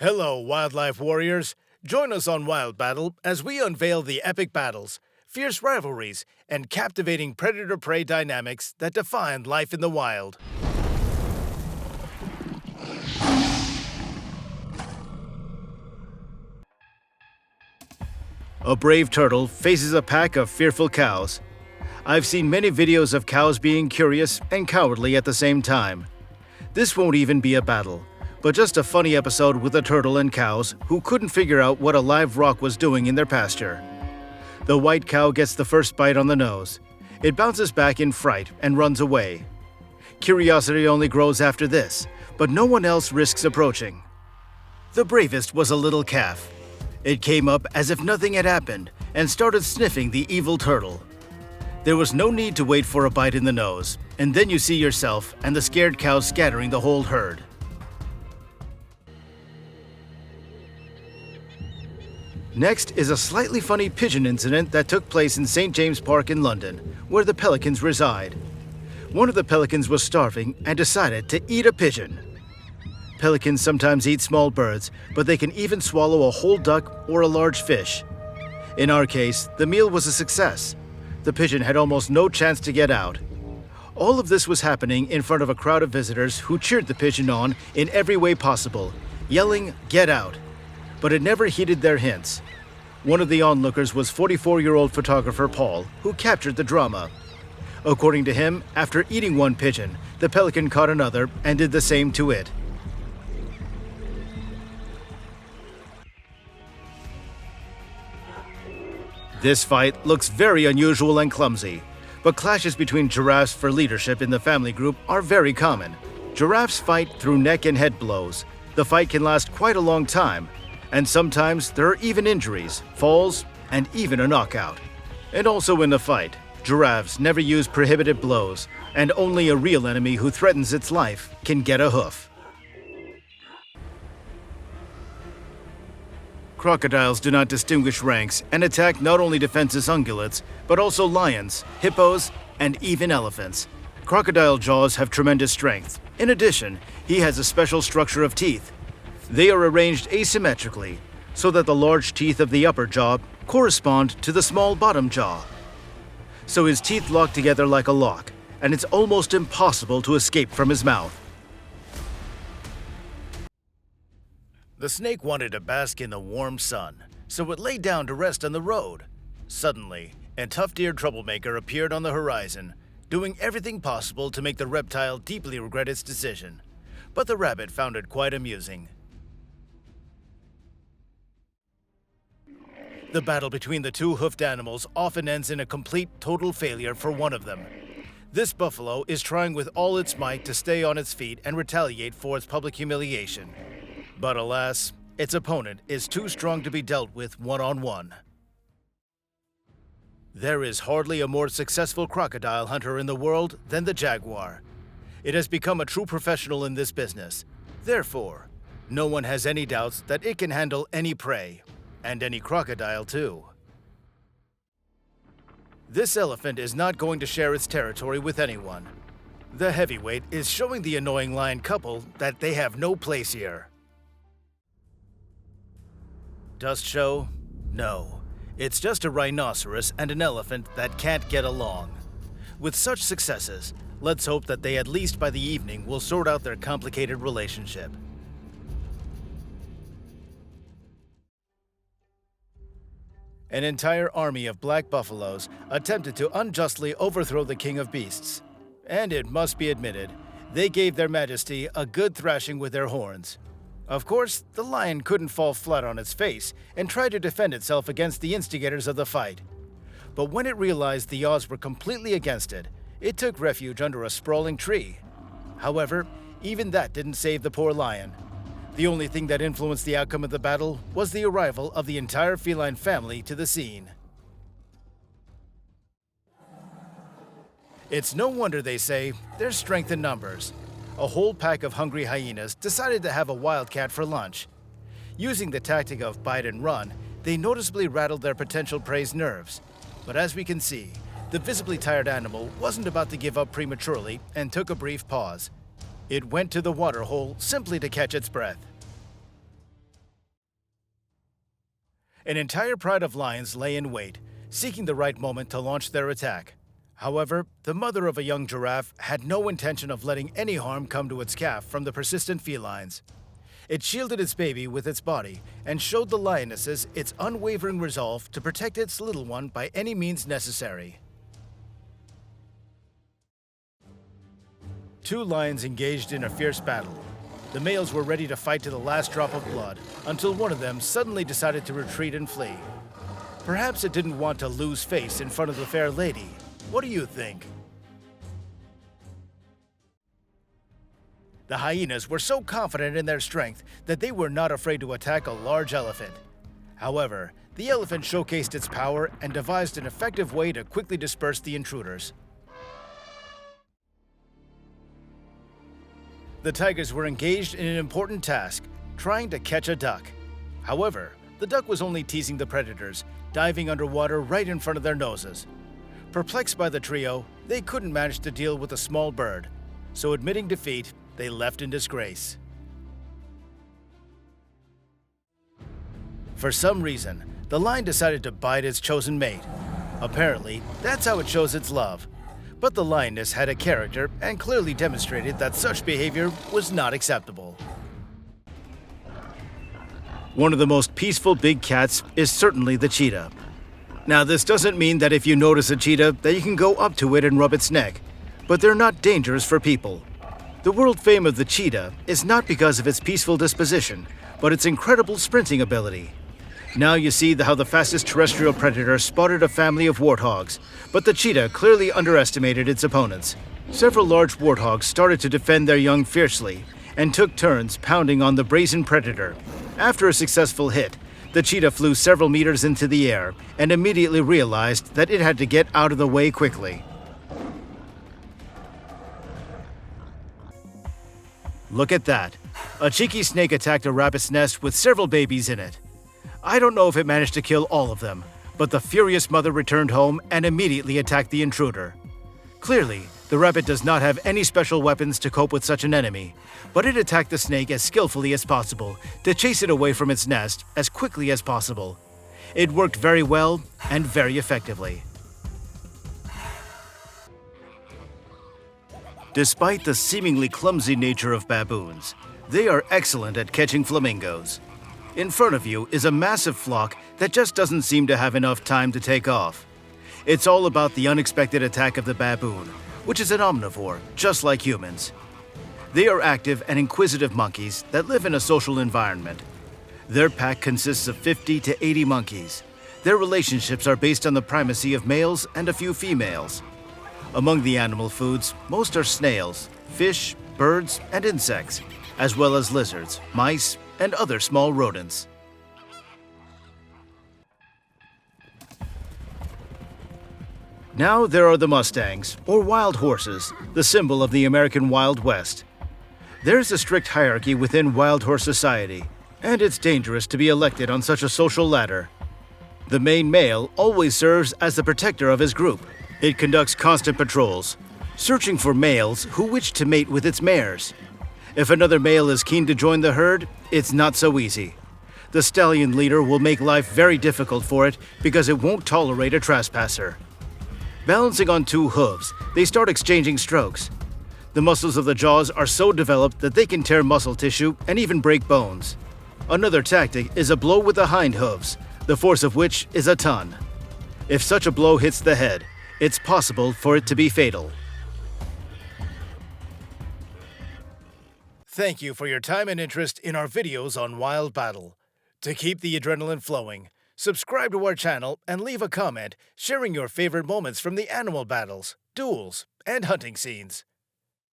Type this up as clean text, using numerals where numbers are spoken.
Hello, wildlife warriors. Join us on Wild Battle as we unveil the epic battles, fierce rivalries, and captivating predator-prey dynamics that define life in the wild. A brave turtle faces a pack of fearful cows. I've seen many videos of cows being curious and cowardly at the same time. This won't even be a battle, but just a funny episode with a turtle and cows who couldn't figure out what a live rock was doing in their pasture. The white cow gets the first bite on the nose. It bounces back in fright and runs away. Curiosity only grows after this, but no one else risks approaching. The bravest was a little calf. It came up as if nothing had happened and started sniffing the evil turtle. There was no need to wait for a bite in the nose, and then you see yourself and the scared cows scattering the whole herd. Next is a slightly funny pigeon incident that took place in St. James Park in London, where the pelicans reside. One of the pelicans was starving and decided to eat a pigeon. Pelicans sometimes eat small birds, but they can even swallow a whole duck or a large fish. In our case, the meal was a success. The pigeon had almost no chance to get out. All of this was happening in front of a crowd of visitors who cheered the pigeon on in every way possible, yelling, "Get out!" But it never heeded their hints. One of the onlookers was 44-year-old photographer Paul, who captured the drama. According to him, after eating one pigeon, the pelican caught another and did the same to it. This fight looks very unusual and clumsy, but clashes between giraffes for leadership in the family group are very common. Giraffes fight through neck and head blows. The fight can last quite a long time, and sometimes there are even injuries, falls, and even a knockout. And also in the fight, giraffes never use prohibited blows, and only a real enemy who threatens its life can get a hoof. Crocodiles do not distinguish ranks and attack not only defenseless ungulates, but also lions, hippos, and even elephants. Crocodile jaws have tremendous strength. In addition, he has a special structure of teeth. They are arranged asymmetrically, so that the large teeth of the upper jaw correspond to the small bottom jaw. So his teeth lock together like a lock, and it's almost impossible to escape from his mouth. The snake wanted to bask in the warm sun, so it lay down to rest on the road. Suddenly, a tough-eared troublemaker appeared on the horizon, doing everything possible to make the reptile deeply regret its decision. But the rabbit found it quite amusing. The battle between the two hoofed animals often ends in a complete, total failure for one of them. This buffalo is trying with all its might to stay on its feet and retaliate for its public humiliation. But alas, its opponent is too strong to be dealt with one-on-one. There is hardly a more successful crocodile hunter in the world than the jaguar. It has become a true professional in this business. Therefore, no one has any doubts that it can handle any prey, and any crocodile too. This elephant is not going to share its territory with anyone. The heavyweight is showing the annoying lion couple that they have no place here. Dust show? No. It's just a rhinoceros and an elephant that can't get along. With such successes, let's hope that they at least by the evening will sort out their complicated relationship. An entire army of black buffaloes attempted to unjustly overthrow the king of beasts. And it must be admitted, they gave their majesty a good thrashing with their horns. Of course, the lion couldn't fall flat on its face and tried to defend itself against the instigators of the fight. But when it realized the odds were completely against it, it took refuge under a sprawling tree. However, even that didn't save the poor lion. The only thing that influenced the outcome of the battle was the arrival of the entire feline family to the scene. It's no wonder they say there's strength in numbers. A whole pack of hungry hyenas decided to have a wildcat for lunch. Using the tactic of bite and run, they noticeably rattled their potential prey's nerves. But as we can see, the visibly tired animal wasn't about to give up prematurely and took a brief pause. It went to the water hole simply to catch its breath. An entire pride of lions lay in wait, seeking the right moment to launch their attack. However, the mother of a young giraffe had no intention of letting any harm come to its calf from the persistent felines. It shielded its baby with its body and showed the lionesses its unwavering resolve to protect its little one by any means necessary. Two lions engaged in a fierce battle. The males were ready to fight to the last drop of blood until one of them suddenly decided to retreat and flee. Perhaps it didn't want to lose face in front of the fair lady. What do you think? The hyenas were so confident in their strength that they were not afraid to attack a large elephant. However, the elephant showcased its power and devised an effective way to quickly disperse the intruders. The tigers were engaged in an important task, trying to catch a duck. However, the duck was only teasing the predators, diving underwater right in front of their noses. Perplexed by the trio, they couldn't manage to deal with a small bird, so admitting defeat, they left in disgrace. For some reason, the lion decided to bite its chosen mate. Apparently, that's how it shows its love. But the lioness had a character and clearly demonstrated that such behavior was not acceptable. One of the most peaceful big cats is certainly the cheetah. Now, this doesn't mean that if you notice a cheetah that you can go up to it and rub its neck, but they're not dangerous for people. The world fame of the cheetah is not because of its peaceful disposition, but its incredible sprinting ability. Now you see how the fastest terrestrial predator spotted a family of warthogs, but the cheetah clearly underestimated its opponents. Several large warthogs started to defend their young fiercely and took turns pounding on the brazen predator. After a successful hit, the cheetah flew several meters into the air and immediately realized that it had to get out of the way quickly. Look at that. A cheeky snake attacked a rabbit's nest with several babies in it. I don't know if it managed to kill all of them, but the furious mother returned home and immediately attacked the intruder. Clearly, the rabbit does not have any special weapons to cope with such an enemy, but it attacked the snake as skillfully as possible to chase it away from its nest as quickly as possible. It worked very well and very effectively. Despite the seemingly clumsy nature of baboons, they are excellent at catching flamingos. In front of you is a massive flock that just doesn't seem to have enough time to take off. It's all about the unexpected attack of the baboon, which is an omnivore, just like humans. They are active and inquisitive monkeys that live in a social environment. Their pack consists of 50 to 80 monkeys. Their relationships are based on the primacy of males and a few females. Among the animal foods, most are snails, fish, birds, and insects, as well as lizards, mice, and other small rodents. Now there are the mustangs, or wild horses, the symbol of the American Wild West. There's a strict hierarchy within wild horse society, and it's dangerous to be elected on such a social ladder. The main male always serves as the protector of his group. It conducts constant patrols, searching for males who wish to mate with its mares. If another male is keen to join the herd, it's not so easy. The stallion leader will make life very difficult for it because it won't tolerate a trespasser. Balancing on two hooves, they start exchanging strokes. The muscles of the jaws are so developed that they can tear muscle tissue and even break bones. Another tactic is a blow with the hind hooves, the force of which is a ton. If such a blow hits the head, it's possible for it to be fatal. Thank you for your time and interest in our videos on Wild Battle. To keep the adrenaline flowing, subscribe to our channel and leave a comment sharing your favorite moments from the animal battles, duels, and hunting scenes.